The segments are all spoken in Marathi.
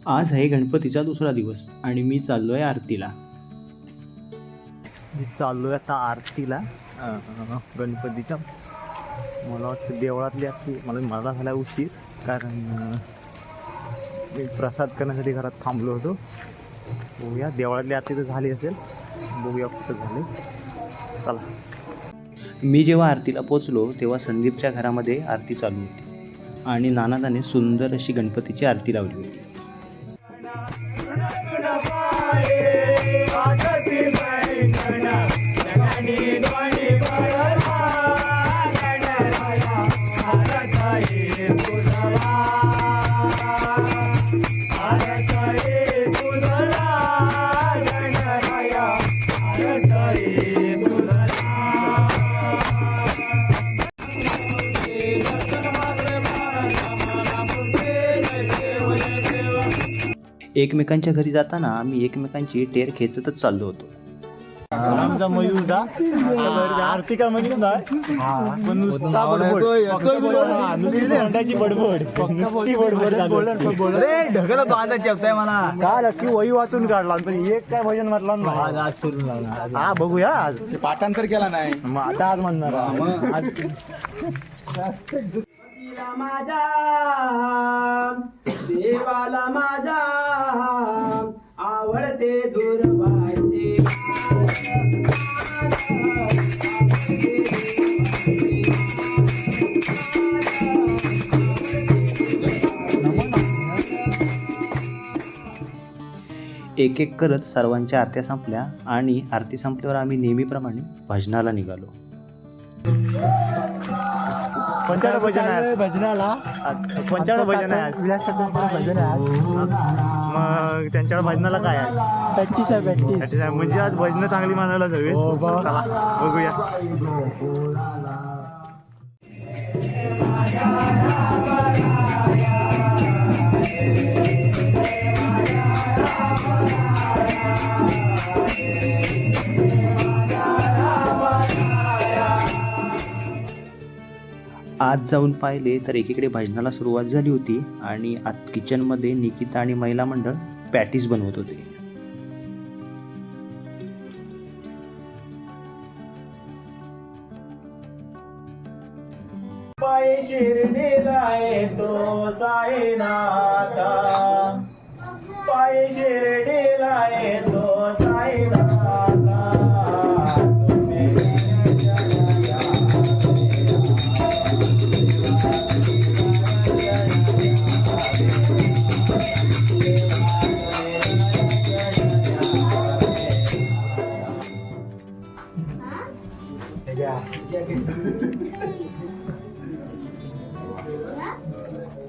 आज आहे गणपतीचा दुसरा दिवस आणि मी चाललो आहे आरतीला. मी चाललो आहे आता आरतीला गणपतीच्या. मला वाटतं देवळातली असती. मला झाला उशीर कारण मी प्रसाद करण्यासाठी घरात थांबलो होतो. बघूया देवळातली आरती तर झाली असेल, बघूया कुठं झाले. चला. मी जेव्हा आरतीला पोचलो तेव्हा संदीपच्या घरामध्ये आरती चालू होती आणि नानादाने सुंदर अशी गणपतीची आरती लावली होती. एकमेकांच्या घरी जाताना आम्ही एकमेकांची टेर खेचतच चाललो होतो. आमचा मयूर आरती का म्हणजे ढगल बाजा चेपताय मला काल अख्खी वही वाचून काढला पण एक काय भजन म्हटलं ना. हा बघूया आज पाठांतर केला नाही मग आता आज म्हणणार माझा देवाला माझा आवडते दुर्वाचे. एक एक करत सर्वांच्या आरत्या संपल्या आणि आरती संपल्यावर आम्ही नेहमीप्रमाणे भजनाला निघालो. पंचाळ भजन आहे भजनाला. पंचाळ भजन आहे भजन आहे. मग त्यांच्या भजनाला काय आहे? प्रॅक्टिस आहे. म्हणजे आज भजन चांगली मानायला जावे. चला बघूया. आज जाऊन पाहिले तर एकीकडे भजनाला सुरुवात झाली होती आणि आत किचनमध्ये निकिता आणि महिला मंडळ पॅटीस बनवत होते. पाय शिर्डीला येतो साईनाथा, पाय शिर्डीला येतो साईनाथा.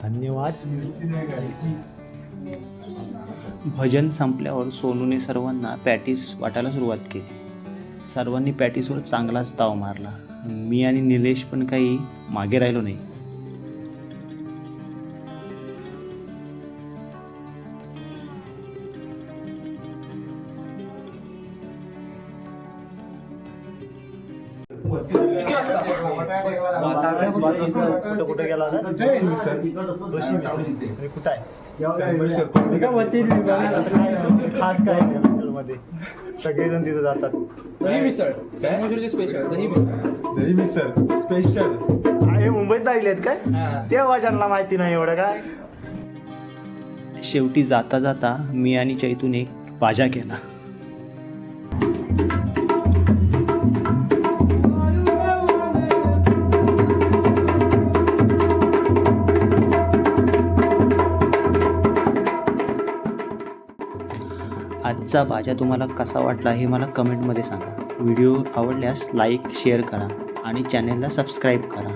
धन्यवाद. भजन संपल्यावर सोनूने सर्वांना पॅटीस वाटायला सुरुवात केली. सर्वांनी पॅटीसवर चांगलाच ताव मारला. मी आणि निलेश पण काही मागे राहिलो नाही. कुठे गेला कुठं आहे खास काय मध्ये सगळेजण तिथं जातात. दही मिसळ स्पेशल. दही मिसळ स्पेशल. हे मुंबईत राहिलेत काय ते वाचनला माहिती नाही एवढं काय. शेवटी जाता जाता मी आणि चैतूने एक बाजा केला. आजचा बाजा तुम्हाला कसा वाटला हे मला कमेंटमध्ये सांगा. व्हिडिओ आवडल्यास लाईक शेअर करा आणि चॅनेलला सबस्क्राईब करा.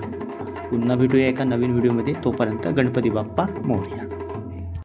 पुन्हा भेटूया एका नवीन व्हिडिओमध्ये. तोपर्यंत गणपती बाप्पा मोरया.